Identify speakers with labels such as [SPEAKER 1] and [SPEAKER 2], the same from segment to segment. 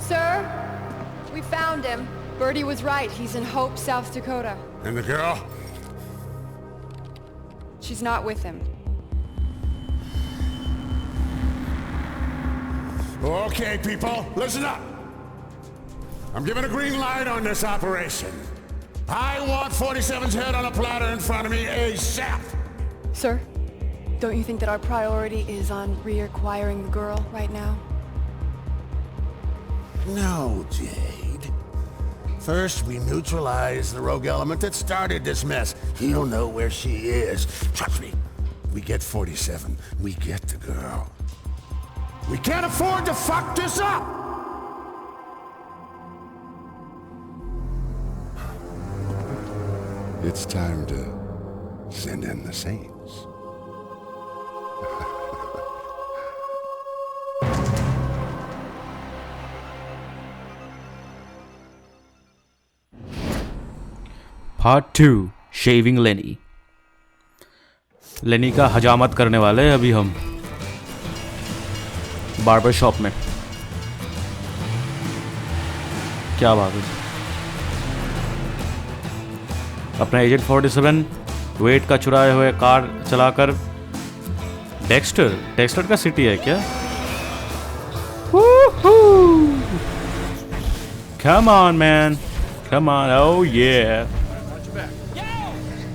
[SPEAKER 1] Sir, we found him. Birdie was right. He's in Hope, South Dakota.
[SPEAKER 2] And the girl?
[SPEAKER 1] She's not with him.
[SPEAKER 2] Okay, people, listen up. I'm giving a green light on this operation. I want 47's head on a platter in front of me ASAP.
[SPEAKER 1] Sir, don't you think that our priority is on reacquiring the girl right now?
[SPEAKER 2] No, Jade. First, we neutralize the rogue element that started this mess. He'll know where she is. Trust me. We get 47. We get the girl. We can't afford to fuck this up! It's time to send in the Saints.
[SPEAKER 3] Part 2 shaving लेनी। लेनी का हजामत करने वाले हैं अभी हम barber shop में। क्या बात है। अपना एजेंट 47 वेट का चुराए हुए कार चलाकर डेक्स्टर का सिटी है क्या? Come on man, come on, oh yeah,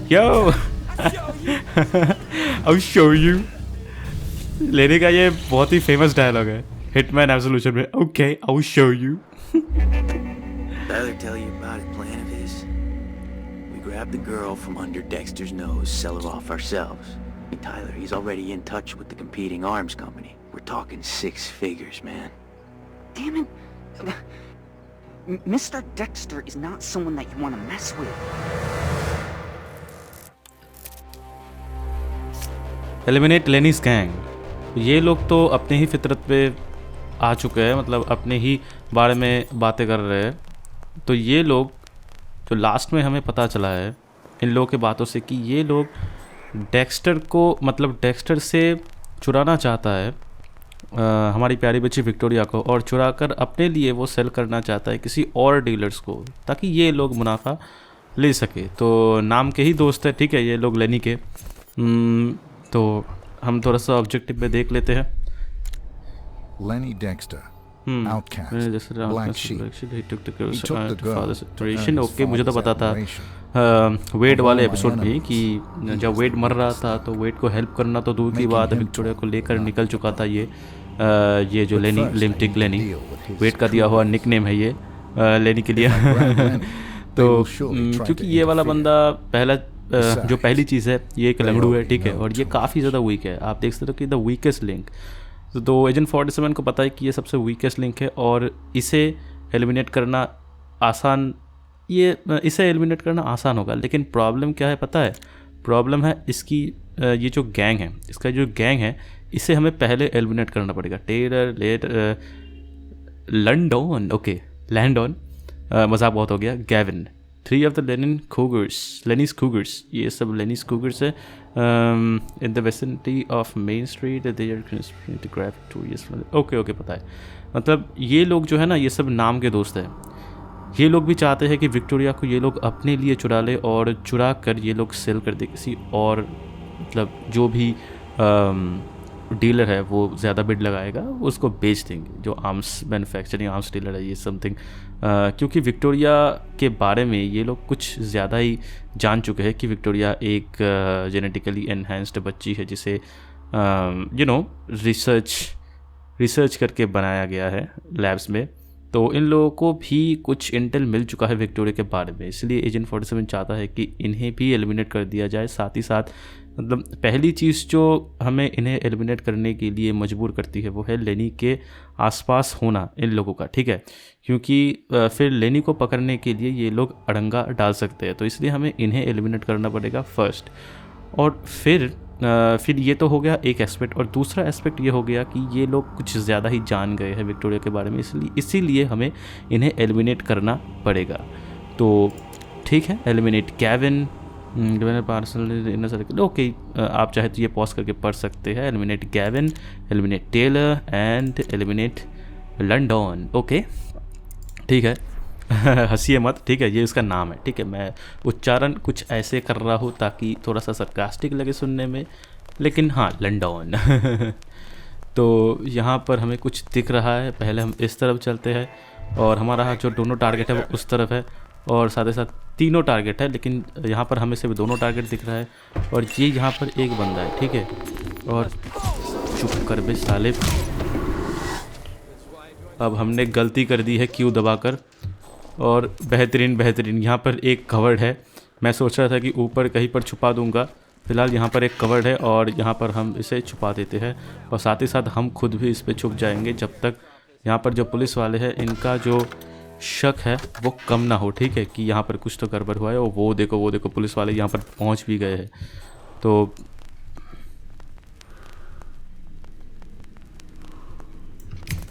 [SPEAKER 3] yo, I'll show you। लेने का ये बहुत ही फेमस डायलॉग है हिटमैन एब्सोल्यूशन में। Okay, I'll show you।
[SPEAKER 4] Tyler tell you about his plan of his. We grab the girl from under Dexter's nose, sell her off ourselves. Tyler, he's already in touch with the competing arms company. We're talking 6 figures, man.
[SPEAKER 5] Damn it. Mr. Dexter is not someone that you want to mess with.
[SPEAKER 3] Eliminate Lenny's gang. ये लोग तो अपने ही फितरत पे आ चुके हैं, मतलब अपने ही बारे में बातें कर रहे हैं। तो ये लोग जो लास्ट में हमें पता चला है इन लोगों की बातों से कि ये लोग डेक्स्टर को, मतलब डेक्स्टर से चुराना चाहता है हमारी प्यारी बच्ची विक्टोरिया को, और चुरा कर अपने लिए वो सेल करना चाहता है किसी और डीलर्स को, ताकि ये लोग मुनाफा ले सके। तो नाम के ही दोस्त है, ठीक है, ये लोग लेनी के। तो हम थोड़ा सा ऑब्जेक्टिव में देख लेते हैं।
[SPEAKER 6] Lenny Dexter, outcast, black sheep. He took the girl.
[SPEAKER 3] Okay, मुझे तो पता था वेड वाले एपिसोड में कि जब वेड मर रहा था तो वेड को हेल्प करना तो दूर की बात है, विक्टोरिया को लेकर निकल चुका था ये जो लेनी, लिम्टिक लेनी, वेड का दिया हुआ निकनेम है ये लेनी के लिए। तो क्योंकि ये वाला बंदा जो पहली चीज़ है ये एक लंगड़ू है, ठीक है, और ये काफ़ी ज़्यादा वीक है। आप देख सकते हो कि द वीकेस्ट लिंक। तो एजेंट 47 को पता है कि ये सबसे वीकेस्ट लिंक है और इसे एलिमिनेट करना आसान होगा। लेकिन प्रॉब्लम क्या है पता है? प्रॉब्लम है इसकी ये जो गैंग है, इसका जो गैंग है, इसे हमें पहले एलिमिनेट करना पड़ेगा। टेलर, लैंडॉन, ओके, लैंडॉन, मजाक बहुत हो गया, Gavin, 3 of the Lenny's Cougars, ये सब लेनीज कूगर्स है in the vicinity of Main Street, they are okay, पता है। मतलब ये लोग जो है ना, ये सब नाम के दोस्त हैं। ये लोग भी चाहते हैं कि विक्टोरिया को ये लोग अपने लिए चुरा ले और चुरा कर ये लोग सेल कर दे किसी और, मतलब जो भी डीलर है वो ज़्यादा बिड लगाएगा उसको बेच देंगे, जो आर्म्स मैन्युफैक्चरिंग आर्म्स डीलर है ये समथिंग। क्योंकि विक्टोरिया के बारे में ये लोग कुछ ज़्यादा ही जान चुके हैं कि विक्टोरिया एक जेनेटिकली एनहेंस्ड बच्ची है जिसे रिसर्च करके बनाया गया है लैब्स में। तो इन लोगों को भी कुछ इंटेल मिल चुका है विक्टोरिया के बारे में, इसलिए एजेंट 47 चाहता है कि इन्हें भी एलिमिनेट कर दिया जाए। साथ ही साथ मतलब पहली चीज़ जो हमें इन्हें एलिमिनेट करने के लिए मजबूर करती है वो है लेनी के आसपास होना इन लोगों का, ठीक है, क्योंकि फिर लेनी को पकड़ने के लिए ये लोग अड़ंगा डाल सकते हैं। तो इसलिए हमें इन्हें एलिमिनेट करना पड़ेगा फर्स्ट, और फिर ये तो हो गया एक एस्पेक्ट, और दूसरा एस्पेक्ट ये हो गया कि ये लोग कुछ ज़्यादा ही जान गए हैं विक्टोरिया के बारे में, इसीलिए हमें इन्हें एलिमिनेट करना पड़ेगा। तो ठीक है, eliminate Gavin, parcel inner circle, okay, आप चाहे तो ये पॉज करके पढ़ सकते हैं। Eliminate Gavin, eliminate Taylor and eliminate Landon, okay. ठीक है। हंसिए मत, ठीक है, ये उसका नाम है, ठीक है। मैं उच्चारण कुछ ऐसे कर रहा हूँ ताकि थोड़ा सा सरकास्टिक लगे सुनने में, लेकिन हाँ, लंडन। तो यहाँ पर हमें कुछ दिख रहा है। पहले हम इस तरफ चलते हैं और हमारा जो दोनों टारगेट है वो उस तरफ है, और साथ ही साथ तीनों टारगेट है, लेकिन यहाँ पर हमें सिर्फ दोनों टारगेट दिख रहा है। और ये यहाँ पर एक बंदा है, ठीक है। और चुप कर बे साले, अब हमने गलती कर दी है क्यू दबाकर। और बेहतरीन बेहतरीन, यहाँ पर एक कवर्ड है। मैं सोच रहा था कि ऊपर कहीं पर छुपा दूंगा, फिलहाल यहाँ पर एक कवर्ड है और यहाँ पर हम इसे छुपा देते हैं। और साथ ही साथ हम खुद भी इस पर छुप जाएंगे जब तक यहाँ पर जो पुलिस वाले हैं इनका जो शक है वो कम ना हो, ठीक है, कि यहाँ पर कुछ तो गड़बड़ हुआ है। और वो देखो पुलिस वाले यहाँ पर पहुँच भी गए हैं। तो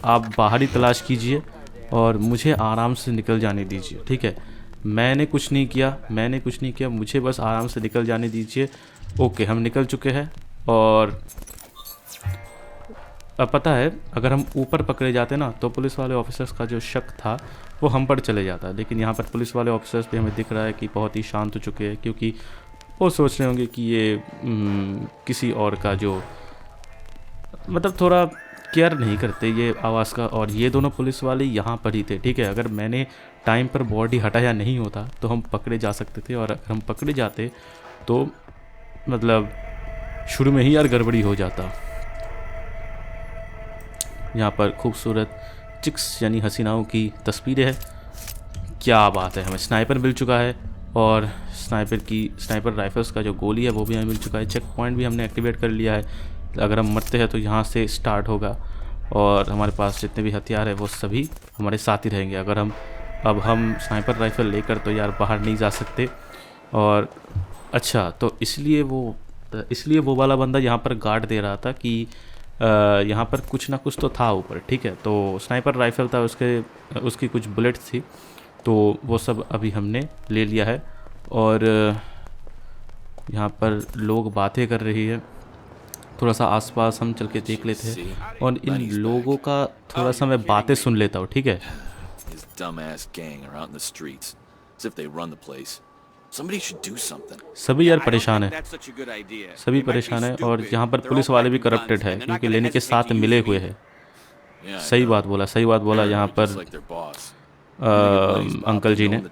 [SPEAKER 3] आप बाहरी तलाश कीजिए और मुझे आराम से निकल जाने दीजिए, ठीक है। मैंने कुछ नहीं किया, मुझे बस आराम से निकल जाने दीजिए। ओके, हम निकल चुके हैं। और अब पता है, अगर हम ऊपर पकड़े जाते ना तो पुलिस वाले ऑफिसर्स का जो शक था वो हम पर चले जाता, लेकिन यहाँ पर पुलिस वाले ऑफिसर्स भी हमें दिख रहा है कि बहुत ही शांत हो चुके हैं, क्योंकि वो सोच रहे होंगे कि ये किसी और का जो मतलब थोड़ा केयर नहीं करते ये आवाज़ का। और ये दोनों पुलिस वाले यहाँ पर ही थे, ठीक है। अगर मैंने टाइम पर बॉडी हटाया नहीं होता तो हम पकड़े जा सकते थे, और अगर हम पकड़े जाते तो मतलब शुरू में ही यार गड़बड़ी हो जाता। यहाँ पर खूबसूरत चिक्स यानी हसीनाओं की तस्वीरें हैं। क्या बात है, हमें स्नाइपर मिल चुका है, और स्नाइपर राइफल्स का जो गोली है वो भी हमें मिल चुका है। चेक पॉइंट भी हमने एक्टिवेट कर लिया है। अगर हम मरते हैं तो यहाँ से स्टार्ट होगा, और हमारे पास जितने भी हथियार है वो सभी हमारे साथ ही रहेंगे। अगर हम स्नाइपर राइफल लेकर तो यार बाहर नहीं जा सकते। और अच्छा, तो इसलिए वो वाला बंदा यहाँ पर गार्ड दे रहा था कि यहाँ पर कुछ ना कुछ तो था ऊपर, ठीक है। तो स्नाइपर राइफल था, उसकी कुछ बुलेट्स थी, तो वो सब अभी हमने ले लिया है। और यहाँ पर लोग बातें कर रही है। थोड़ा सा आसपास हम चल के देख लेते हैं और इन लोगों का थोड़ा सा मैं बातें सुन लेता हूँ, ठीक है। सभी यार परेशान है, सभी परेशान है। और यहाँ पर पुलिस वाले भी करप्टेड है, क्योंकि लेनी के साथ मिले हुए हैं। सही बात बोला यहाँ पर अंकल जी ने।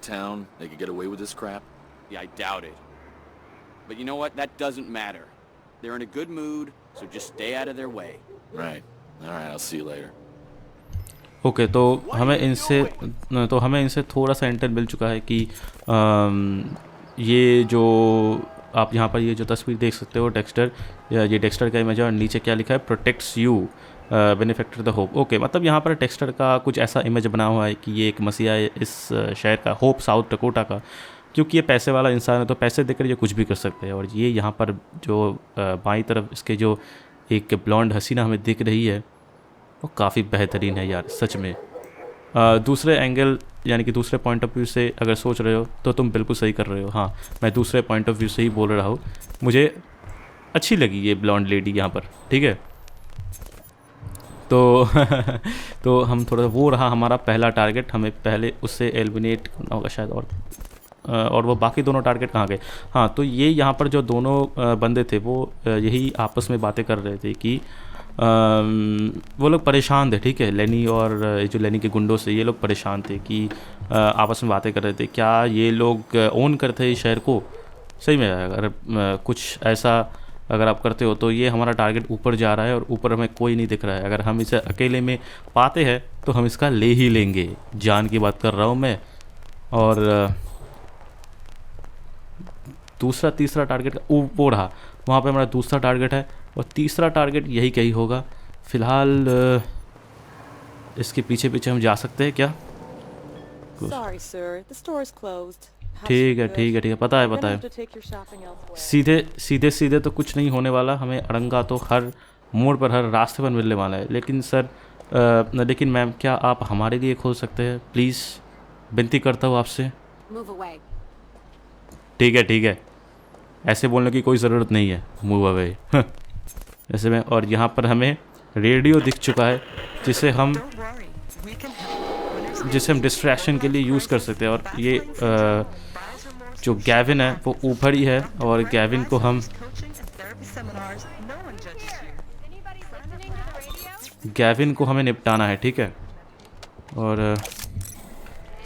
[SPEAKER 7] They're in a good mood, so just stay out of their way.
[SPEAKER 8] Right. All right, I'll see you later.
[SPEAKER 3] Okay, तो हमें इनसे थोड़ा सा इंटर मिल चुका है कि ये जो आप यहाँ पर ये जो तस्वीर देख सकते हो डेक्स्टर, ये डेक्स्टर का इमेज है, और नीचे क्या लिखा है, protects you benefactor the hope. Okay, मतलब यहाँ पर डेक्स्टर का कुछ ऐसा इमेज बना हुआ है कि ये एक मसीहा है इस शहर का, होप साउथ डकोटा का, क्योंकि ये पैसे वाला इंसान है तो पैसे देकर ये कुछ भी कर सकते हैं। और ये यहाँ पर जो बाईं तरफ इसके जो एक ब्लॉन्ड हसीना हमें दिख रही है वो काफ़ी बेहतरीन है यार, सच में। दूसरे एंगल यानी कि दूसरे पॉइंट ऑफ व्यू से अगर सोच रहे हो तो तुम बिल्कुल सही कर रहे हो। हाँ, मैं दूसरे पॉइंट ऑफ व्यू से ही बोल रहा हूँ। मुझे अच्छी लगी ये ब्लॉन्ड लेडी यहाँ पर, ठीक है। तो हम थोड़ा वो रहा हमारा पहला टारगेट, हमें पहले उससे एलिमिनेट करना होगा शायद। और वो बाकी दोनों टारगेट कहाँ गए? हाँ, तो ये यहाँ पर जो दोनों बंदे थे वो यही आपस में बातें कर रहे थे कि वो लोग परेशान थे, ठीक है। लेनी और जो लेनी के गुंडों से ये लोग परेशान थे कि आपस में बातें कर रहे थे, क्या ये लोग ओन करते हैं इस शहर को? सही में अगर कुछ ऐसा अगर आप करते हो तो ये हमारा टारगेट ऊपर जा रहा है और ऊपर हमें कोई नहीं दिख रहा है। अगर हम इसे अकेले में पाते हैं तो हम इसका ले ही लेंगे, जान की बात कर रहा हूँ मैं। और दूसरा तीसरा टारगेट वो रहा, वहाँ पे हमारा दूसरा टारगेट है, और तीसरा टारगेट यही कहीं होगा। फ़िलहाल इसके पीछे पीछे हम जा सकते हैं क्या? ठीक है, पता है। सीधे तो कुछ नहीं होने वाला, हमें अड़ंगा तो हर मोड़ पर, हर रास्ते पर मिलने वाला है। लेकिन सर, लेकिन मैम, क्या आप हमारे लिए खोल सकते हैं प्लीज़? विनती करता हूँ आपसे। ठीक है, ऐसे बोलने की कोई ज़रूरत नहीं है, मूव अवे। ऐसे में, और यहाँ पर हमें रेडियो दिख चुका है जिसे हम जिसे हम डिस्ट्रैक्शन के लिए यूज़ कर सकते हैं। और ये जो गैविन है वो ऊपर ही है और गैविन को हम हमें निपटाना है, ठीक है। और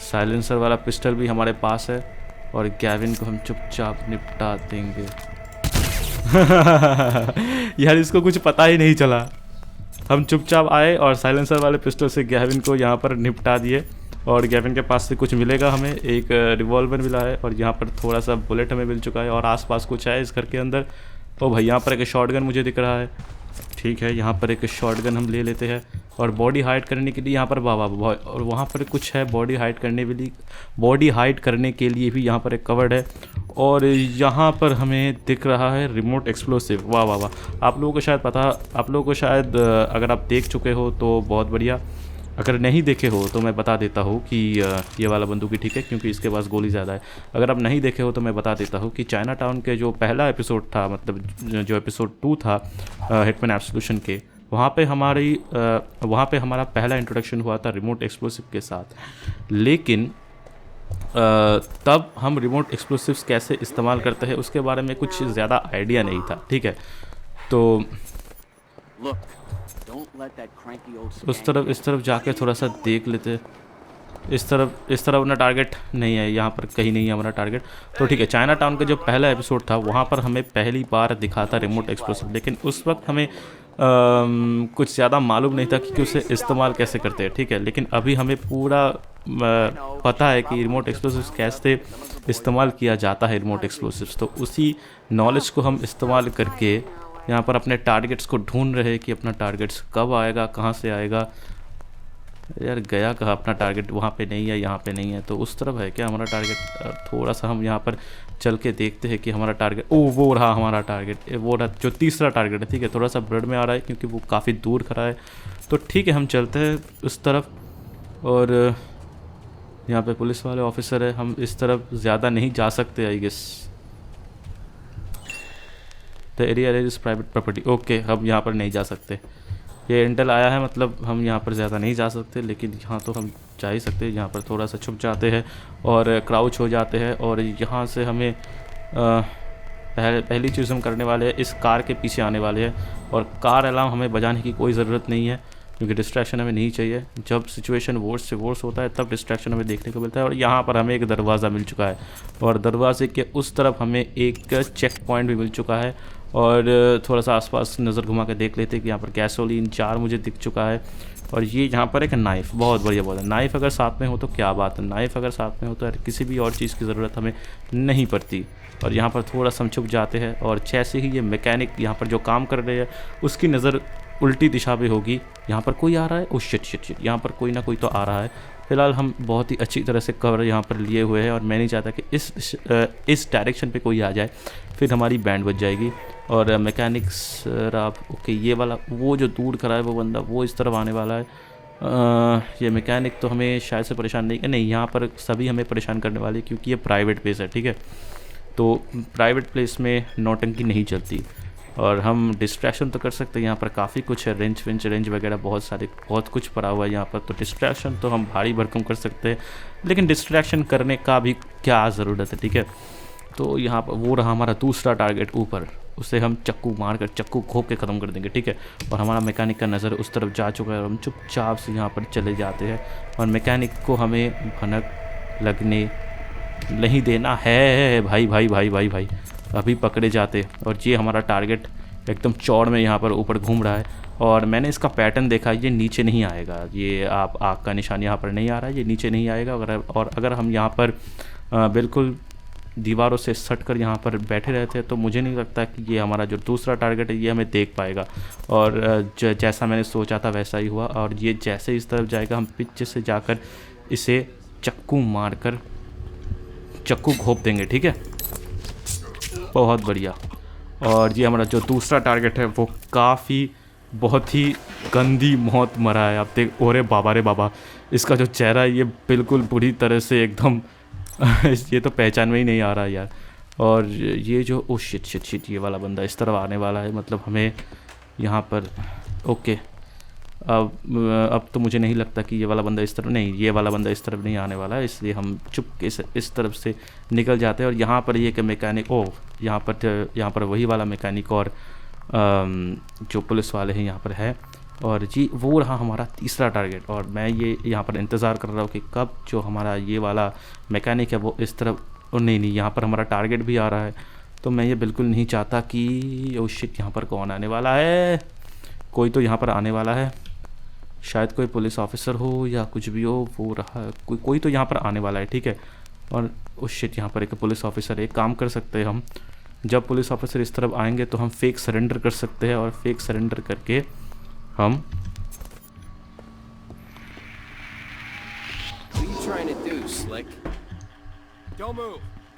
[SPEAKER 3] साइलेंसर वाला पिस्टल भी हमारे पास है और गैविन को हम चुपचाप निपटा देंगे। यार इसको कुछ पता ही नहीं चला, हम चुपचाप आए और साइलेंसर वाले पिस्टल से गैविन को यहाँ पर निपटा दिए। और गैविन के पास से कुछ मिलेगा हमें, एक रिवॉल्वर मिला है और यहाँ पर थोड़ा सा बुलेट हमें मिल चुका है और आसपास कुछ है इस घर के अंदर। ओ भाई यहाँ पर एक शॉटगन मुझे दिख रहा है, ठीक है। यहाँ पर एक शॉटगन हम ले लेते हैं और बॉडी हाइड करने के लिए यहाँ पर और वहाँ पर कुछ है बॉडी हाइड करने के लिए भी यहाँ पर एक कवर्ड है। और यहाँ पर हमें दिख रहा है रिमोट एक्सप्लोसिव। वाह वाह वाह, आप लोगों को शायद अगर आप देख चुके हो तो बहुत बढ़िया, अगर नहीं देखे हो तो मैं बता देता हूँ कि ये वाला बंदूक ही ठीक है क्योंकि इसके पास गोली ज़्यादा है। अगर आप नहीं देखे हो तो मैं बता देता हूँ कि चाइना टाउन के जो पहला एपिसोड था, मतलब जो एपिसोड 2 था हिटमैन एब्सोल्यूशन के, वहाँ पे हमारा पहला इंट्रोडक्शन हुआ था रिमोट एक्सप्लोसिव के साथ। लेकिन तब हम रिमोट एक्सप्लोसिव्स कैसे इस्तेमाल करते हैं उसके बारे में कुछ ज़्यादा आइडिया नहीं था, ठीक है। तो इस तरफ जाके थोड़ा सा देख लेते। इस तरफ अपना टारगेट नहीं है, यहाँ पर कहीं नहीं है हमारा टारगेट। तो ठीक है, चाइना टाउन का जो पहला एपिसोड था वहाँ पर हमें पहली बार दिखा था रिमोट एक्सप्लोसिव, लेकिन उस वक्त हमें कुछ ज़्यादा मालूम नहीं था कि उसे इस्तेमाल कैसे करते हैं, ठीक है। लेकिन अभी हमें पूरा पता है कि रिमोट एक्सप्लोसिव्स कैसे इस्तेमाल किया जाता है रिमोट एक्सप्लोसिव्स। तो उसी नॉलेज को हम इस्तेमाल करके यहाँ पर अपने टारगेट्स को ढूंढ रहे हैं कि अपना टारगेट्स कब आएगा, कहाँ से आएगा। यार गया कहाँ अपना टारगेट, वहाँ पे नहीं है, यहाँ पे नहीं है, तो उस तरफ है क्या हमारा टारगेट। थोड़ा सा हम यहाँ पर चल के देखते हैं कि हमारा टारगेट, वो रहा हमारा टारगेट, वो रहा जो तीसरा टारगेट है, ठीक है। थोड़ा सा ब्लड में आ रहा है क्योंकि वो काफ़ी दूर खड़ा है। तो ठीक है, हम चलते हैं उस तरफ। और यहाँ पे पुलिस वाले ऑफिसर है, हम इस तरफ ज़्यादा नहीं जा सकते I guess. The area is private property, okay, हम यहाँ पर नहीं जा सकते। ये इंटेल आया है, मतलब हम यहाँ पर ज़्यादा नहीं जा सकते, लेकिन यहाँ तो हम जा ही सकते हैं। यहाँ पर थोड़ा सा छुप जाते हैं और क्राउच हो जाते हैं। और यहाँ से हमें पहली चीज़ हम करने वाले हैं, इस कार के पीछे आने वाले हैं। और कार अलार्म हमें बजाने की कोई ज़रूरत नहीं है क्योंकि डिस्ट्रैक्शन हमें नहीं चाहिए। जब सिचुएशन वर्स से वर्स होता है तब डिस्ट्रैक्शन हमें देखने को मिलता है। और यहाँ पर हमें एक दरवाज़ा मिल चुका है और दरवाजे के उस तरफ हमें एक चेक पॉइंट भी मिल चुका है। और थोड़ा सा आसपास नज़र घुमा के देख लेते हैं कि यहाँ पर गैसोलीन 4 मुझे दिख चुका है। और ये यहाँ पर एक नाइफ़, बहुत बढ़िया बहुत है। नाइफ़ अगर साथ में हो तो क्या बात है, नाइफ़ अगर साथ में हो तो यार किसी भी और चीज़ की ज़रूरत हमें नहीं पड़ती। और यहाँ पर थोड़ा सा हम छुप जाते हैं और जैसे ही ये मैकेनिक यहाँ पर जो काम कर रहे हैं उसकी नज़र उल्टी दिशा में होगी। यहाँ पर कोई आ रहा है, ओ शिट, यहाँ पर कोई ना कोई तो आ रहा है। फ़िलहाल हम बहुत ही अच्छी तरह से कवर यहाँ पर लिए हुए हैं और मैं नहीं चाहता कि इस डायरेक्शन पे कोई आ जाए, फिर हमारी बैंड बच जाएगी। और मैकेनिक्स आप ओके, ये वाला वो जो दूर खड़ा है वो बंदा वो इस तरफ आने वाला है। ये मैकेनिक तो हमें शायद से परेशान नहीं, यहाँ पर सभी हमें परेशान करने वाले क्योंकि ये प्राइवेट प्लेस है, ठीक है। तो प्राइवेट प्लेस में नौटंकी नहीं चलती। और हम डिस्ट्रैक्शन तो कर सकते हैं, यहाँ पर काफ़ी कुछ है, रेंज वगैरह बहुत कुछ पड़ा हुआ है यहाँ पर। तो डिस्ट्रैक्शन तो हम भारी भरकम कर सकते हैं, लेकिन डिस्ट्रैक्शन करने का भी क्या ज़रूरत है, ठीक है। तो यहाँ पर वो रहा हमारा दूसरा टारगेट ऊपर, उसे हम चक्कू मार कर चक्कू घोंप के ख़त्म कर देंगे, ठीक है। और हमारा मैकेनिक का नज़र उस तरफ जा चुका है और हम चुपचाप से यहाँ पर चले जाते हैं और मैकेनिक को हमें भनक लगने नहीं देना है। भाई अभी पकड़े जाते। और ये हमारा टारगेट एकदम चौड़ में यहाँ पर ऊपर घूम रहा है और मैंने इसका पैटर्न देखा, ये नीचे नहीं आएगा। ये आप आग का निशान यहाँ पर नहीं आ रहा है, ये नीचे नहीं आएगा। अगर हम यहाँ पर बिल्कुल दीवारों से सट कर यहाँ पर बैठे रहते हैं तो मुझे नहीं लगता कि ये हमारा जो दूसरा टारगेट है ये हमें देख पाएगा। और जैसा मैंने सोचा था वैसा ही हुआ। और ये जैसे इस तरफ जाएगा हम पीछे से जाकर इसे चक्कू मार कर चक्कू घोंप देंगे, ठीक है। बहुत बढ़िया। और ये हमारा जो दूसरा टारगेट है वो बहुत ही गंदी मौत मरा है। आप देख, ओरे बाबा रे बाबा, इसका जो चेहरा है ये बिल्कुल बुरी तरह से एकदम ये तो पहचान में ही नहीं आ रहा है यार। और ये जो ओ शिट ये वाला बंदा इस तरफ आने वाला है, मतलब हमें यहाँ पर ओके अब तो मुझे नहीं लगता कि ये वाला बंदा इस तरफ, नहीं ये वाला बंदा इस तरफ नहीं आने वाला है, इसलिए हम चुपके से इस तरफ से निकल जाते हैं। और यहाँ पर ये कि मैकेनिक, ओह यहाँ पर वही वाला मैकेनिक और जो पुलिस वाले हैं यहाँ पर है। और जी वो रहा हमारा तीसरा टारगेट। और मैं ये यहाँ पर इंतज़ार कर रहा हूँ कि कब जो हमारा ये वाला मैकेनिक है वो इस तरफ, और नहीं यहाँ पर हमारा टारगेट भी आ रहा है। तो मैं ये बिल्कुल नहीं चाहता कि ओ शिट यहाँ पर कौन आने वाला है, कोई तो यहाँ पर आने वाला है, शायद कोई पुलिस ऑफिसर हो या कुछ भी हो, वो रहा कोई तो यहाँ पर आने वाला है, ठीक है। और उस शिट यहाँ पर एक पुलिस ऑफिसर, एक काम कर सकते हैं हम, जब पुलिस ऑफिसर इस तरफ आएंगे तो हम फेक सरेंडर कर सकते हैं, और फेक सरेंडर करके हम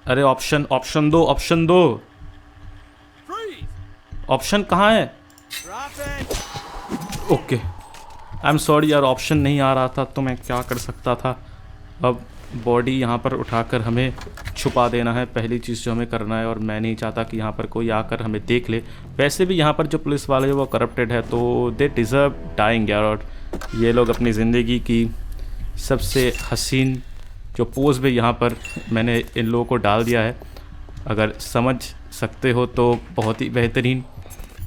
[SPEAKER 3] अरे ऑप्शन दो, ऑप्शन कहाँ है? ओके आई एम सॉरी यार, ऑप्शन नहीं आ रहा था तो मैं क्या कर सकता था। अब बॉडी यहाँ पर उठाकर हमें छुपा देना है, पहली चीज़ जो हमें करना है। और मैं नहीं चाहता कि यहाँ पर कोई आकर हमें देख ले। वैसे भी यहाँ पर जो पुलिस वाले हैं वो करप्टेड है, तो दे डिज़र्व डाइंग यार। और ये लोग अपनी ज़िंदगी की सबसे हसीन जो पोज भी यहाँ पर मैंने इन लोगों को डाल दिया है। अगर समझ सकते हो तो बहुत ही बेहतरीन,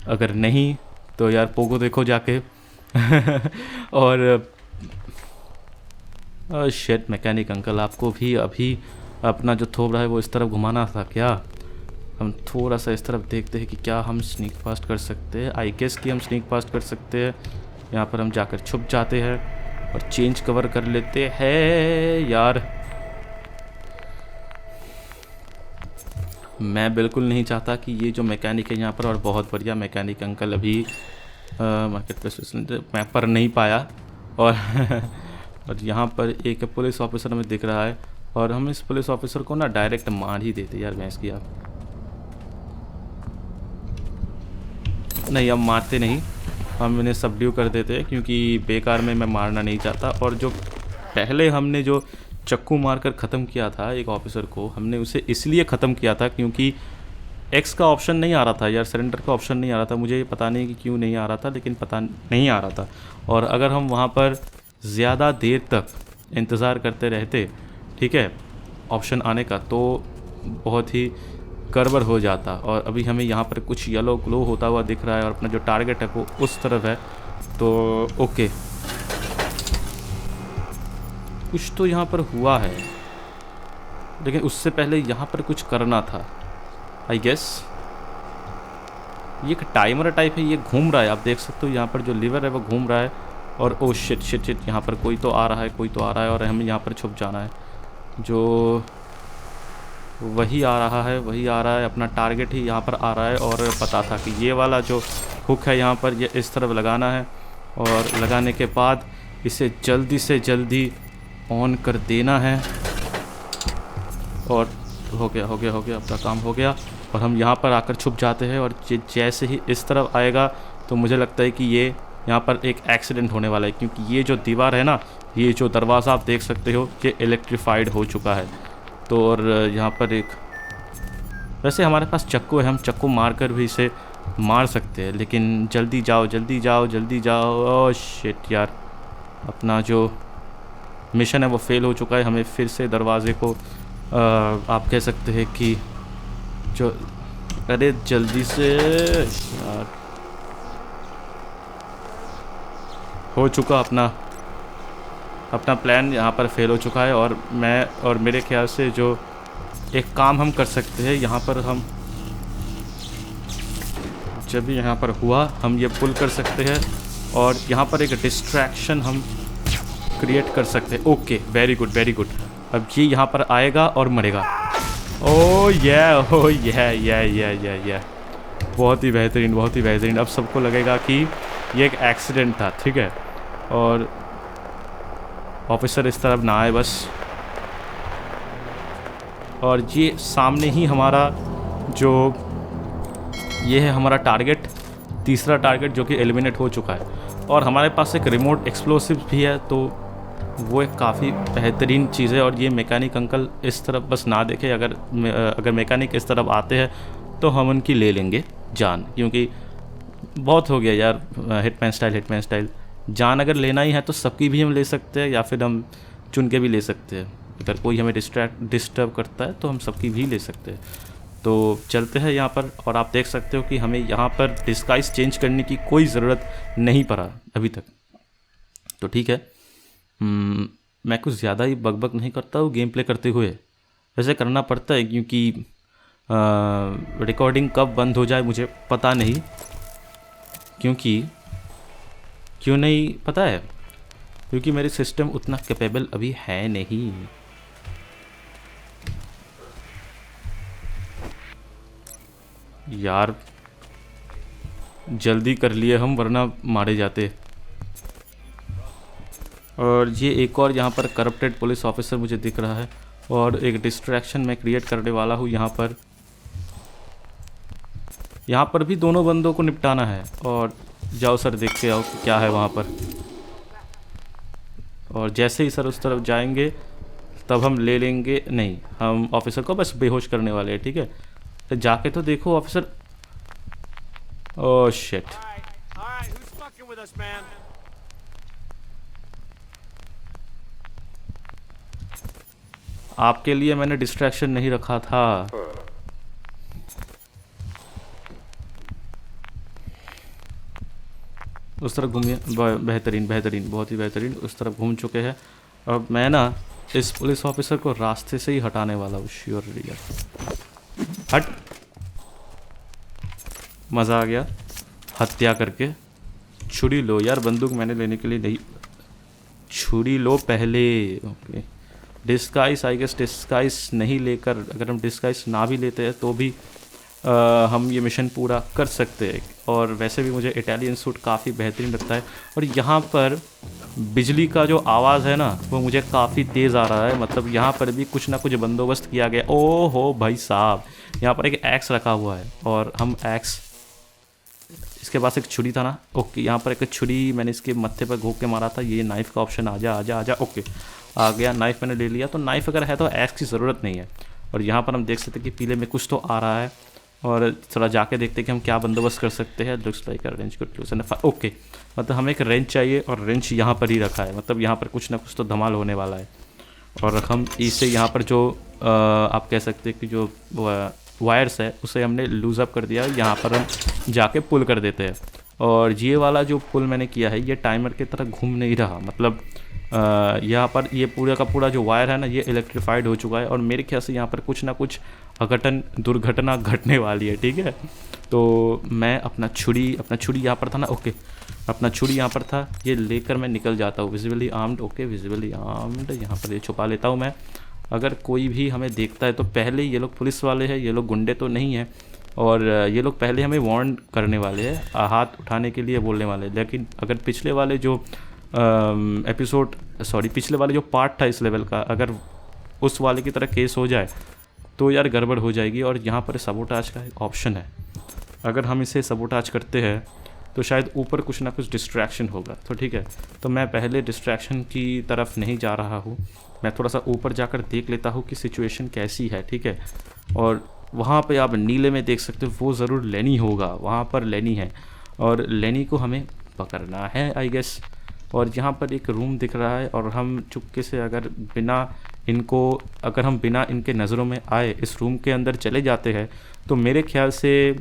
[SPEAKER 3] अगर नहीं तो यार पोगो देखो जाके। और शिट मैकेनिक अंकल, आपको भी अभी अपना जो थोप रहा है वो इस तरफ घुमाना था क्या? हम थोड़ा सा इस तरफ देखते हैं कि क्या हम स्नीक फास्ट कर सकते हैं। आई गेस कि हम स्नीक फास्ट कर सकते हैं। यहाँ पर हम जाकर छुप जाते हैं और चेंज कवर कर लेते हैं। यार मैं बिल्कुल नहीं चाहता कि ये जो मैकेनिक है यहाँ पर, और बहुत बढ़िया मैकेनिक अंकल अभी मार्केट प्लेस मैप पर नहीं पाया। और यहाँ पर एक पुलिस ऑफिसर हमें दिख रहा है, और हम इस पुलिस ऑफिसर को ना डायरेक्ट मार ही देते यार। भैंस की आप नहीं, हम मारते नहीं, हम इन्हें सबड्यू कर देते हैं, क्योंकि बेकार में मैं मारना नहीं चाहता। और जो पहले हमने जो चक्कू मारकर ख़त्म किया था एक ऑफिसर को, हमने उसे इसलिए ख़त्म किया था क्योंकि एक्स का ऑप्शन नहीं आ रहा था यार, सरेंडर का ऑप्शन नहीं आ रहा था। मुझे पता नहीं कि क्यों नहीं आ रहा था, लेकिन पता नहीं आ रहा था। और अगर हम वहाँ पर ज़्यादा देर तक इंतज़ार करते रहते, ठीक है, ऑप्शन आने का, तो बहुत ही गड़बड़ हो जाता। और अभी हमें यहाँ पर कुछ येलो ग्लो होता हुआ दिख रहा है, और अपना जो टारगेट है वो उस तरफ है। तो ओके, कुछ तो यहाँ पर हुआ है, लेकिन उससे पहले यहाँ पर कुछ करना था। आई गेस ये एक टाइमर टाइप है, ये घूम रहा है, आप देख सकते हो यहाँ पर जो लीवर है वो घूम रहा है। और ओ शिट शिट शिट, यहाँ पर कोई तो आ रहा है, कोई तो आ रहा है, और हमें यहाँ पर छुप जाना है। जो वही आ रहा है, वही आ रहा है, अपना टारगेट ही यहाँ पर आ रहा है। और पता था कि ये वाला जो हुक है यहाँ पर, ये इस तरफ लगाना है, और लगाने के बाद इसे जल्दी से जल्दी ऑन कर देना है। और हो गया, अपना काम हो गया। और हम यहाँ पर आकर छुप जाते हैं, और जैसे ही इस तरफ आएगा तो मुझे लगता है कि ये यहाँ पर एक एक्सीडेंट होने वाला है, क्योंकि ये जो दीवार है ना, ये जो दरवाज़ा आप देख सकते हो, ये इलेक्ट्रीफाइड हो चुका है। तो और यहाँ पर एक, वैसे हमारे पास चक्कू है, हम चक्कू मार कर भी इसे मार सकते हैं, लेकिन जल्दी जाओ जल्दी जाओ जल्दी जाओ। ओह शिट यार, अपना जो मिशन है वो फेल हो चुका है। हमें फिर से दरवाजे को आप कह सकते हैं कि जो, अरे जल्दी से यार, हो चुका अपना प्लान यहाँ पर फेल हो चुका है। और मेरे ख्याल से जो एक काम हम कर सकते हैं, यहाँ पर हम जब भी यहाँ पर हुआ हम ये पुल कर सकते हैं, और यहाँ पर एक डिस्ट्रैक्शन हम क्रिएट कर सकते हैं। Okay very good very good. अब ये यहाँ पर आएगा और मरेगा। ओह ये बहुत ही बेहतरीन, बहुत ही बेहतरीन। अब सबको लगेगा कि ये एक एक्सीडेंट था, ठीक है, और ऑफिसर इस तरफ ना आए बस। और ये सामने ही हमारा जो ये है हमारा टारगेट, तीसरा टारगेट जो कि एलिमिनेट हो चुका है। और हमारे पास एक रिमोट एक्सप्लोसिव भी है, तो वो एक काफ़ी बेहतरीन चीज़ है। और ये मैकेनिक अंकल इस तरफ बस ना देखे, अगर मैकेनिक इस तरफ आते हैं तो हम उनकी ले लेंगे जान, क्योंकि बहुत हो गया यार हिटमैन स्टाइल। जान अगर लेना ही है तो सबकी भी हम ले सकते हैं, या फिर हम चुन के भी ले सकते हैं। अगर कोई हमें डिस्टर्ब करता है तो हम सबकी भी ले सकते हैं। तो चलते हैं यहाँ पर, और आप देख सकते हो कि हमें यहाँ पर डिस्गाइज चेंज करने की कोई ज़रूरत नहीं पड़ा अभी तक। तो ठीक है, मैं कुछ ज़्यादा ही बकबक नहीं करता हूँ गेम प्ले करते हुए। वैसे करना पड़ता है क्योंकि रिकॉर्डिंग कब बंद हो जाए मुझे पता नहीं, क्यों नहीं पता है, क्योंकि मेरी सिस्टम उतना कैपेबल अभी है नहीं। यार जल्दी कर लिए हम, वरना मारे जाते। और ये एक और यहाँ पर करप्टेड पुलिस ऑफिसर मुझे दिख रहा है, और एक डिस्ट्रैक्शन मैं क्रिएट करने वाला हूँ यहाँ पर भी दोनों बंदों को निपटाना है। और जाओ सर, देख के आओ कि क्या है वहाँ पर। और जैसे ही सर उस तरफ जाएंगे तब हम ले लेंगे। नहीं, हम ऑफिसर को बस बेहोश करने वाले हैं, ठीक है। तो जाके तो देखो ऑफिसर। ओह शिट, आपके लिए मैंने डिस्ट्रैक्शन नहीं रखा था। उस तरफ घूमिए। बेहतरीन, बहुत ही बेहतरीन। उस तरफ घूम चुके हैं। अब मैं ना इस पुलिस ऑफिसर को रास्ते से ही हटाने वाला हूँ। श्योर यार, हट। मज़ा आ गया हत्या करके। छुरी लो यार, बंदूक मैंने लेने के लिए नहीं। छुरी लो पहले। Okay, disguise, I guess disguise नहीं लेकर, अगर हम डिस्गाइज ना भी लेते हैं तो भी हम ये मिशन पूरा कर सकते हैं। और वैसे भी मुझे इटालियन सूट काफ़ी बेहतरीन लगता है। और यहाँ पर बिजली का जो आवाज़ है ना, वो मुझे काफ़ी तेज़ आ रहा है। मतलब यहाँ पर भी कुछ ना कुछ बंदोबस्त किया गया। ओ हो भाई साहब, यहाँ पर एक एक्स रखा हुआ है, और हम एक्स, इसके पास एक छुरी था ना। ओके, यहाँ पर एक छुरी मैंने इसके मत्थे पर घोंक के मारा था। ये नाइफ़ का ऑप्शन आ जा। ओके, आ गया। नाइफ़ मैंने ले लिया। तो नाइफ़ अगर है तो एक्स की ज़रूरत नहीं है। और यहाँ पर हम देख सकते हैं कि पीले में कुछ तो आ रहा है, और थोड़ा जाके देखते हैं कि हम क्या बंदोबस्त कर सकते हैं। Looks like range good use and okay, मतलब हमें एक रेंच चाहिए, और रेंच यहाँ पर ही रखा है। मतलब यहाँ पर कुछ ना कुछ तो धमाल होने वाला है। और हम इसे यहाँ पर जो आप कह सकते हैं कि जो वायर्स है उसे हमने लूज अप कर दिया। यहाँ पर हम जाके पुल कर देते हैं। और ये वाला जो पुल मैंने किया है ये टाइमर की तरह घूम नहीं रहा। मतलब यहाँ पर ये पूरा का पूरा जो वायर है ना, ये इलेक्ट्रीफाइड हो चुका है। और मेरे ख्याल से यहाँ पर कुछ ना कुछ दुर्घटना घटने वाली है, ठीक है। तो मैं अपना छुरी यहाँ पर था ना। ओके, अपना छुरी यहाँ पर था, ये लेकर मैं निकल जाता हूँ। Visibly armed. Okay, visibly armed. यहाँ पर ये छुपा लेता हूँ मैं। अगर कोई भी हमें देखता है तो पहले ये लोग पुलिस वाले हैं, ये लोग गुंडे तो नहीं हैं। और ये लोग पहले हमें वार्न करने वाले हैं, हाथ उठाने के लिए बोलने वाले। लेकिन अगर पिछले वाले जो पिछले वाले जो पार्ट था इस लेवल का, अगर उस वाले की तरह केस हो जाए तो यार गड़बड़ हो जाएगी। और यहाँ पर सबोटाज का एक ऑप्शन है, अगर हम इसे सबोटाज करते हैं तो शायद ऊपर कुछ ना कुछ डिस्ट्रैक्शन होगा। तो ठीक है, तो मैं पहले डिस्ट्रैक्शन की तरफ नहीं जा रहा हूँ। मैं थोड़ा सा ऊपर जाकर देख लेता हूँ कि सिचुएशन कैसी है, ठीक है। और वहाँ पे आप नीले में देख सकते हो, वो ज़रूर लेनी होगा। वहाँ पर लेनी है, और लेनी को हमें पकड़ना है आई गेस। और यहाँ पर एक रूम दिख रहा है, और हम चुपके से अगर हम बिना इनके नज़रों में आए इस रूम के अंदर चले जाते हैं तो मेरे ख्याल से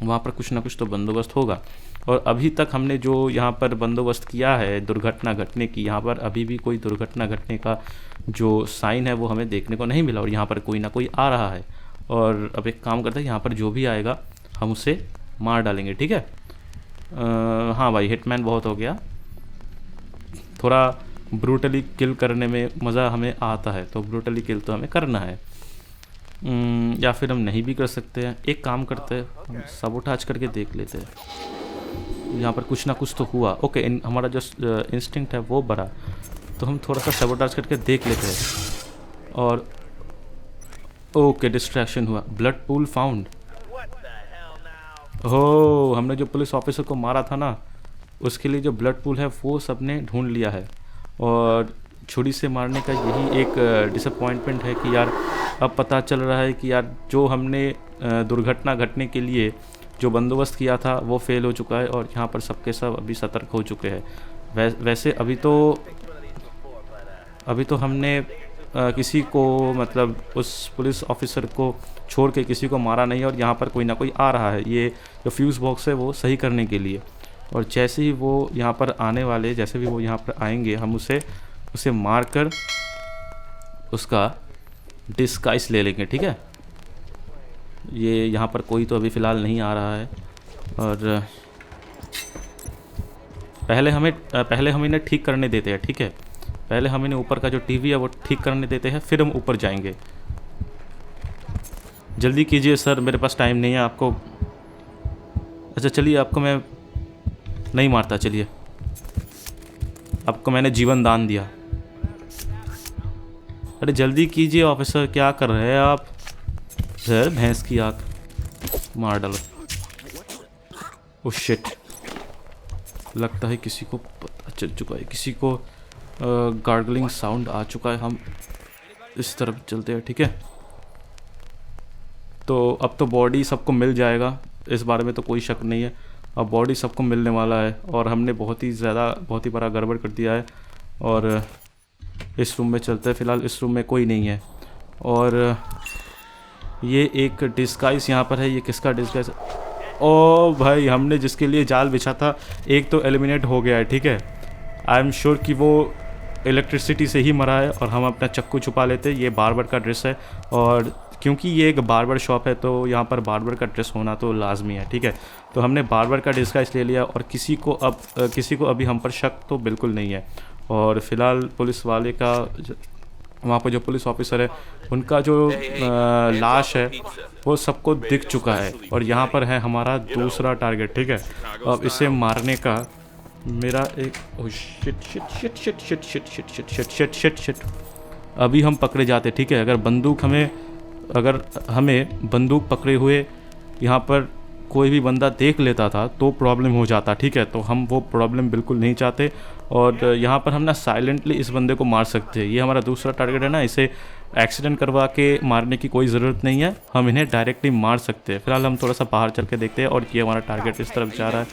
[SPEAKER 3] वहाँ पर कुछ ना कुछ तो बंदोबस्त होगा। और अभी तक हमने जो यहाँ पर बंदोबस्त किया है दुर्घटना घटने की, यहाँ पर अभी भी कोई दुर्घटना घटने का जो साइन है वो हमें देखने को नहीं मिला। और यहाँ पर कोई ना कोई आ रहा है। और अब एक काम करते हैं, यहाँ पर जो भी आएगा हम उसे मार डालेंगे, ठीक है। हाँ भाई, हिटमैन बहुत हो गया। थोड़ा ब्रूटली किल करने में मज़ा हमें आता है, तो ब्रूटली किल तो हमें करना है। या फिर हम नहीं भी कर सकते हैं। एक काम करते हैं, सबोटाज करके देख लेते हैं। यहाँ पर कुछ ना कुछ तो हुआ। ओके, हमारा जो इंस्टिंक्ट है वो बढ़ा, तो हम थोड़ा सा सबोटाज करके देख लेते हैं। और ओके, डिस्ट्रैक्शन हुआ। Blood pool found. हो, हमने जो पुलिस ऑफिसर को मारा था ना, उसके लिए जो ब्लड पूल है वो सबने ढूंढ लिया है। और छुरी से मारने का यही एक डिसअपॉइंटमेंट है कि यार अब पता चल रहा है कि यार जो हमने दुर्घटना घटने के लिए जो बंदोबस्त किया था वो फेल हो चुका है और यहाँ पर सबके सब अभी सतर्क हो चुके हैं। वैसे अभी तो हमने किसी को मतलब उस पुलिस ऑफिसर को छोड़ के किसी को मारा नहीं है और यहाँ पर कोई ना कोई आ रहा है ये जो फ्यूज़ बॉक्स है वो सही करने के लिए। और जैसे ही वो यहाँ पर आने वाले, जैसे भी वो यहाँ पर आएंगे, हम उसे मार कर उसका डिस्गाइज ले लेंगे, ठीक है। ये यहाँ पर कोई तो अभी फ़िलहाल नहीं आ रहा है और पहले हम इन्हें ठीक करने देते हैं, ठीक है। पहले हम इन्हें ऊपर का जो टीवी है वो ठीक करने देते हैं, फिर हम ऊपर जाएंगे। जल्दी कीजिए सर, मेरे पास टाइम नहीं है। आपको अच्छा चलिए, आपको मैं नहीं मारता, चलिए, आपको मैंने जीवन दान दिया। अरे जल्दी कीजिए ऑफिसर, क्या कर रहे हैं आप? सर भैंस की आँख मार डालो। ओह शिट, लगता है किसी को पता चल चुका है, किसी को गार्गलिंग साउंड आ चुका है। हम इस तरफ चलते हैं, ठीक है। तो अब तो बॉडी सबको मिल जाएगा, इस बारे में तो कोई शक नहीं है। अब बॉडी सबको मिलने वाला है और हमने बहुत ही बड़ा गड़बड़ कर दिया है। और इस रूम में चलते हैं। फ़िलहाल इस रूम में कोई नहीं है और ये एक डिस्गाइज यहाँ पर है। ये किसका डिस्गाइज? ओ भाई, हमने जिसके लिए जाल बिछा था एक तो एलिमिनेट हो गया है, ठीक है। आई एम श्योर कि वो इलेक्ट्रिसिटी से ही मरा है और हम अपना चक्कू छुपा लेते। ये बार्बर का ड्रेस है और क्योंकि ये एक बार्बर शॉप है तो यहाँ पर बार्बर का ड्रेस होना तो लाजमी है, ठीक है। तो हमने बार्बर का डिस्गाइज ले लिया और किसी को अभी हम पर शक तो बिल्कुल नहीं है। और फ़िलहाल पुलिस वाले का वहाँ पर जो पुलिस ऑफिसर है उनका जो लाश है वो सबको दिख चुका है और यहाँ पर है हमारा दूसरा टारगेट, ठीक है। अब इसे मारने का मेरा एक शिट अभी हम पकड़े जाते, ठीक है। अगर हमें बंदूक पकड़े हुए यहाँ पर कोई भी बंदा देख लेता था तो प्रॉब्लम हो जाता, ठीक है। तो हम वो प्रॉब्लम बिल्कुल नहीं चाहते और यहाँ पर हम ना साइलेंटली इस बंदे को मार सकते हैं। ये हमारा दूसरा टारगेट है ना, इसे एक्सीडेंट करवा के मारने की कोई ज़रूरत नहीं है, हम इन्हें डायरेक्टली मार सकते हैं। फिलहाल हम थोड़ा सा बाहर चल के देखते हैं और ये हमारा टारगेट इस तरफ जा रहा है।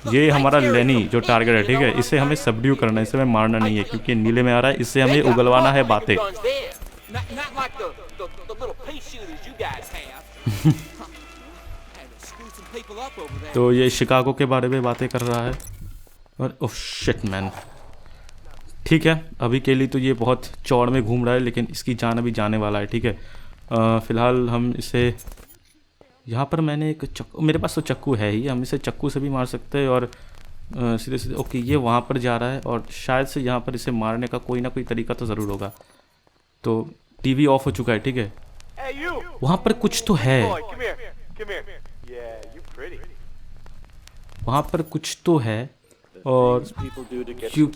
[SPEAKER 3] ये हमारा लेनी जो टारगेट है, ठीक है। इसे हमें सबड्यू करना है, इसे हमें मारना नहीं है क्योंकि नीले में आ रहा है। इससे हमें उगलवाना है बातें। तो ये शिकागो के बारे में बातें कर रहा है और ओह शिट मैन, ठीक है। अभी के लिए तो ये बहुत चौड़ में घूम रहा है लेकिन इसकी जान अभी जाने वाला है, ठीक है। फ़िलहाल हम इसे यहाँ पर मैंने एक चक्कू, मेरे पास तो चक्कू है ही, हम इसे चक्कू से भी मार सकते हैं और सीधे सीधे ओके ये वहाँ पर जा रहा है और शायद से यहाँ पर इसे मारने का कोई ना कोई तरीका तो ज़रूर होगा। तो टीवी ऑफ हो चुका है, ठीक है। वहाँ पर कुछ तो है, वहाँ पर कुछ तो है और क्यों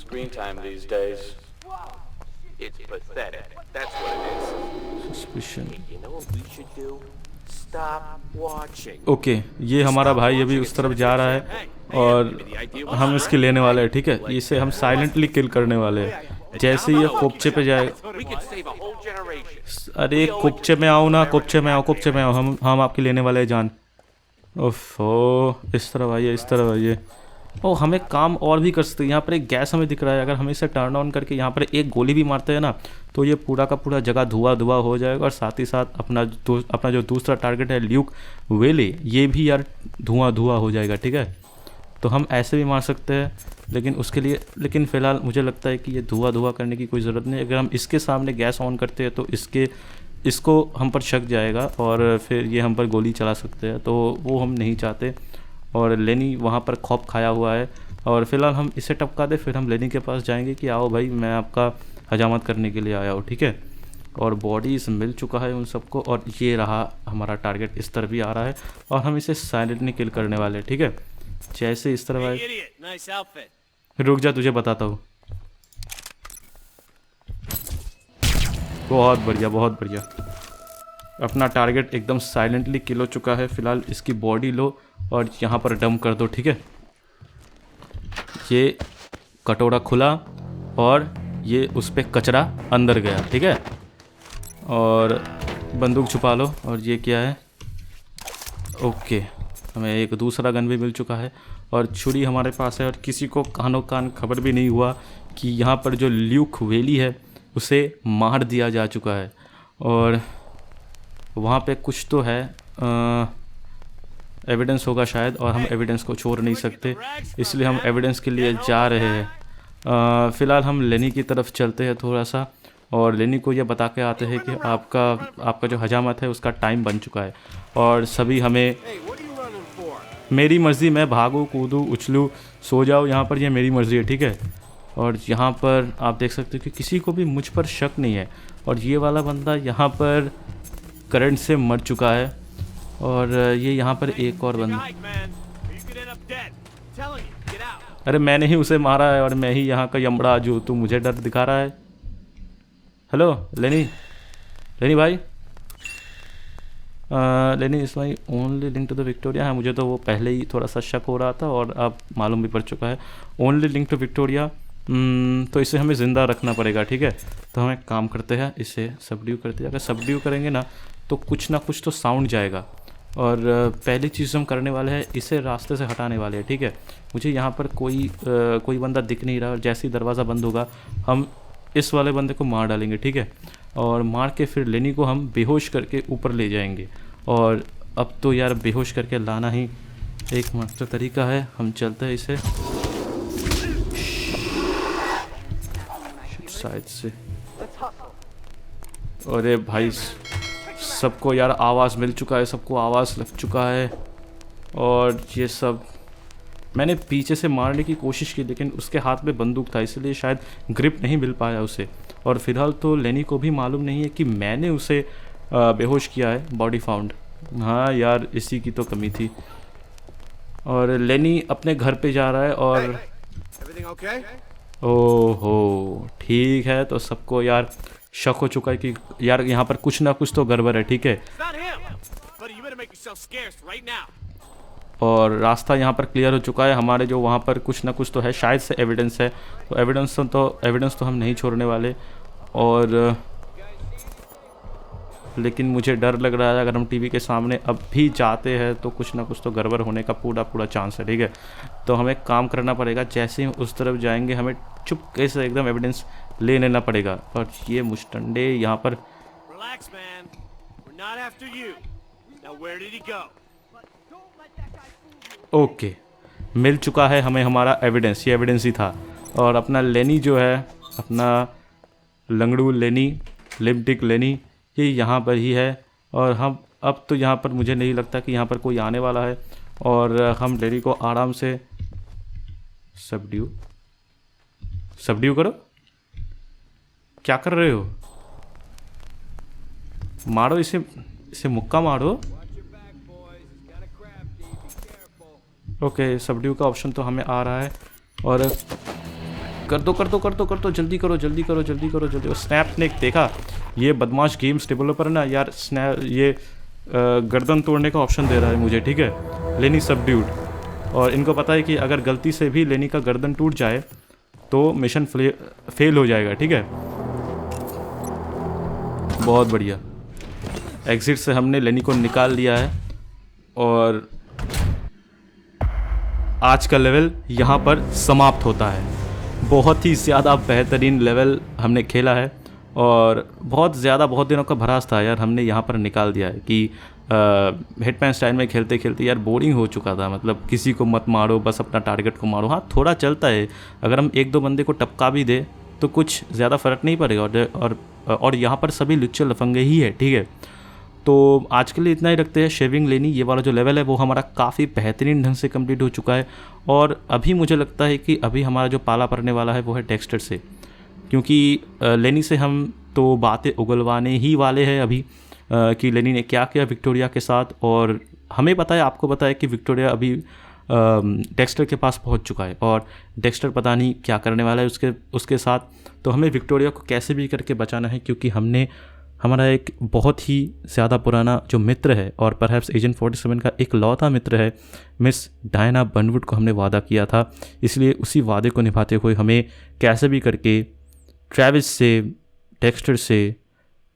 [SPEAKER 3] ओके ये हमारा भाई अभी उस तरफ जा रहा है और हम इसके लेने वाले हैं, ठीक है। इसे हम साइलेंटली किल करने वाले हैं। जैसे ये कोपचे पे जाएगा, अरे कोपचे में आओ ना, कोपचे में आओ, हम आपके लेने वाले हैं जान। ओफो, इस तरफ आइए, इस तरफ आइए। ओ हमें काम और भी कर सकते हैं। यहाँ पर एक गैस हमें दिख रहा है, अगर हम इसे टर्न ऑन करके यहाँ पर एक गोली भी मारते हैं ना तो ये पूरा का पूरा जगह धुआं हो जाएगा और साथ ही साथ अपना जो दूसरा टारगेट है ल्यूक वेले, ये भी यार धुआं हो जाएगा, ठीक है। तो हम ऐसे भी मार सकते हैं लेकिन फ़िलहाल मुझे लगता है कि ये धुआं करने की कोई ज़रूरत नहीं। अगर हम इसके सामने गैस ऑन करते हैं तो इसको हम पर शक जाएगा और फिर ये हम पर गोली चला सकते हैं, तो वो हम नहीं चाहते। और लेनी वहाँ पर खौफ खाया हुआ है और फ़िलहाल हम इसे टपका दे, फिर हम लेनी के पास जाएंगे कि आओ भाई मैं आपका हजामत करने के लिए आया हूँ, ठीक है। और बॉडीज मिल चुका है उन सबको और ये रहा हमारा टारगेट, इस तरफ भी आ रहा है और हम इसे साइलेंटली किल करने वाले हैं, ठीक है। जैसे इस तरफ आए, रुक जा तुझे बताता हूँ। बहुत बढ़िया, अपना टारगेट एकदम साइलेंटली किल हो चुका है। फ़िलहाल इसकी बॉडी लो और यहाँ पर डंप कर दो, ठीक है। ये कटोरा खुला और ये उस पर कचरा अंदर गया, ठीक है। और बंदूक छुपा लो। और ये क्या है? ओके, हमें एक दूसरा गन भी मिल चुका है और छुरी हमारे पास है। और किसी को कानों कान खबर भी नहीं हुआ कि यहाँ पर जो ल्यूक वेली है उसे मार दिया जा चुका है। और वहाँ पे कुछ तो है, एविडेंस होगा शायद, और हम एविडेंस को छोड़ नहीं सकते, इसलिए हम एविडेंस के लिए जा रहे हैं। फ़िलहाल हम लेनी की तरफ चलते हैं थोड़ा सा, और लेनी को यह बता के आते हैं कि आपका जो हजामत है उसका टाइम बन चुका है। और सभी हमें, मेरी मर्ज़ी, मैं भागूं कूदूं उछलूं सो जाऊं, यहाँ पर यह मेरी मर्ज़ी है, ठीक है। और यहाँ पर आप देख सकते हो कि किसी को भी मुझ पर शक नहीं है। और ये वाला बंदा यहाँ पर करंट से मर चुका है। और ये यहाँ पर एक और बंदा, अरे मैंने ही उसे मारा है और मैं ही यहाँ का यमड़ा जो तू मुझे डर दिखा रहा है। हेलो लेनी भाई, Lenny is my only link to the Victoria. हाँ, मुझे तो वो पहले ही थोड़ा सा शक हो रहा था और अब मालूम भी पड़ चुका है, ओनली लिंक टू विक्टोरिया। तो इसे हमें ज़िंदा रखना पड़ेगा, ठीक है। तो हम एक काम करते हैं, इसे सबड्यू करते हैं। अगर सबड्यू करेंगे ना तो कुछ ना कुछ तो साउंड जाएगा। और पहली चीज़ हम करने वाले हैं, इसे रास्ते से हटाने वाले हैं, ठीक है। मुझे यहाँ पर कोई बंदा दिख नहीं रहा, और जैसे ही दरवाज़ा बंद होगा हम इस वाले बंदे को मार डालेंगे, ठीक है। और मार के फिर लेनी को हम बेहोश करके ऊपर ले जाएंगे। और अब तो यार बेहोश करके लाना ही एक मात्र तरीका है। हम चलते हैं इसे साइड से। अरे भाई, सबको यार आवाज़ मिल चुका है, सबको आवाज़ लग चुका है। और ये सब मैंने पीछे से मारने की कोशिश की, लेकिन उसके हाथ में बंदूक था, इसलिए शायद ग्रिप नहीं मिल पाया उसे। और फिलहाल तो लेनी को भी मालूम नहीं है कि मैंने उसे बेहोश किया है। बॉडी फाउंड, हाँ यार इसी की तो कमी थी। और लेनी अपने घर पे जा रहा है। और ओहो ठीक है, तो सबको यार शक हो चुका है कि यार यहाँ पर कुछ ना कुछ तो गड़बड़ है, ठीक है। और रास्ता यहाँ पर क्लियर हो चुका है हमारे, जो वहाँ पर कुछ ना कुछ तो है, शायद से एविडेंस है। तो एविडेंस तो हम नहीं छोड़ने वाले। और लेकिन मुझे डर लग रहा है, अगर हम टीवी के सामने अब भी जाते हैं तो कुछ ना कुछ तो गड़बड़ होने का पूरा चांस है, ठीक है। तो हमें काम करना पड़ेगा, जैसे ही उस तरफ जाएंगे हमें चुपके से एकदम एविडेंस ले लेना पड़ेगा। और ये मुस्टंडे यहाँ पर, ओके, मिल चुका है हमें हमारा एविडेंस, ये एविडेंस ही था। और अपना लेनी जो है, अपना लंगड़ू लेनी, लिम्टिक लेनी, ये यहाँ पर ही है। और हम अब तो यहाँ पर मुझे नहीं लगता कि यहाँ पर कोई आने वाला है। और हम लेनी को आराम से सबड्यू करो। क्या कर रहे हो? मारो इसे मुक्का मारो। ओके, सबड्यू का ऑप्शन तो हमें आ रहा है। और कर दो, जल्दी करो। और स्नैप ने देखा, ये बदमाश गेम्स डेवलपर ना यार, स्नैप ये गर्दन तोड़ने का ऑप्शन दे रहा है मुझे, ठीक है। लेनी सबड्यूड, और इनको पता है कि अगर गलती से भी लेनी का गर्दन टूट जाए तो मिशन फेल हो जाएगा, ठीक है। बहुत बढ़िया, एग्जिट से हमने लेनी को निकाल लिया है। और आज का लेवल यहाँ पर समाप्त होता है। बहुत ही ज़्यादा बेहतरीन लेवल हमने खेला है, और बहुत दिनों का भरास था यार, हमने यहाँ पर निकाल दिया है कि हिटमैन स्टाइल में खेलते खेलते यार बोरिंग हो चुका था। मतलब किसी को मत मारो, बस अपना टारगेट को मारो। हाँ, थोड़ा चलता है, अगर हम एक दो बंदे को टपका भी दे तो कुछ ज़्यादा फ़र्क नहीं पड़ेगा। और यहाँ पर सभी लुच्चे लफंगे ही है, ठीक है। तो आज के लिए इतना ही रखते हैं। शेविंग लेनी, ये वाला जो लेवल है वो हमारा काफ़ी बेहतरीन ढंग से कंप्लीट हो चुका है। और अभी मुझे लगता है कि अभी हमारा जो पाला पड़ने वाला है वो है डेक्स्टर से, क्योंकि लेनी से हम तो बातें उगलवाने ही वाले हैं अभी कि लेनी ने क्या किया विक्टोरिया के साथ। और हमें पता है, आपको पता है कि विक्टोरिया अभी डेक्स्टर के पास पहुंच चुका है, और डेक्स्टर पता नहीं क्या करने वाला है उसके साथ। तो हमें विक्टोरिया को कैसे भी करके बचाना है, क्योंकि हमारा एक बहुत ही ज़्यादा पुराना जो मित्र है, और परहैप्स एजेंट 47 का एक लौता मित्र है, मिस डायना बर्नवुड को हमने वादा किया था। इसलिए उसी वादे को निभाते हुए हमें कैसे भी करके ट्रैविस से, डेक्स्टर से,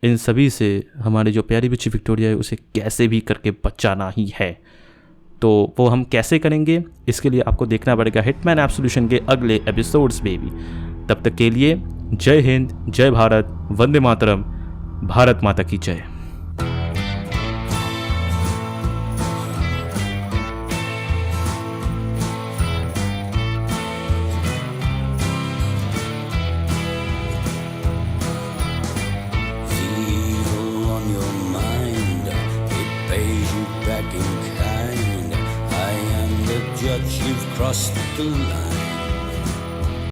[SPEAKER 3] इन सभी से हमारी जो प्यारी बच्ची विक्टोरिया है उसे कैसे भी करके बचाना ही है। तो वो हम कैसे करेंगे, इसके लिए आपको देखना पड़ेगा हिटमैन एब्सोल्यूशन के अगले एपिसोड्स में भी। तब तक के लिए जय हिंद, जय भारत, वंदे मातरम, भारत माता की जय।
[SPEAKER 9] You've crossed the line.